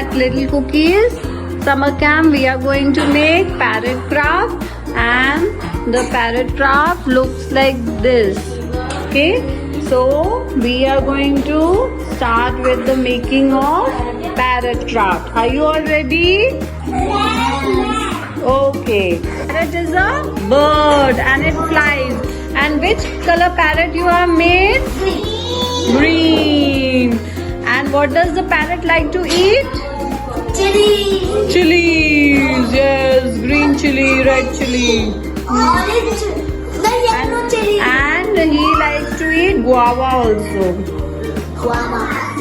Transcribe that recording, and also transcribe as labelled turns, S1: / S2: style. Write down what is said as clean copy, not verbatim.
S1: that little cookies. Summer camp, we are going to make parrot craft, and the parrot craft looks like this. Okay, so we are going to start with the making of parrot craft. Are you all ready? Okay. Parrot is a bird and it flies. And which color parrot you have made? Green. And what does the parrot like to eat?
S2: Chili.
S1: Chilies. Yes, green chili, red chili.
S2: Orange. The yellow chili.
S1: And he likes to eat guava also.
S2: Guava.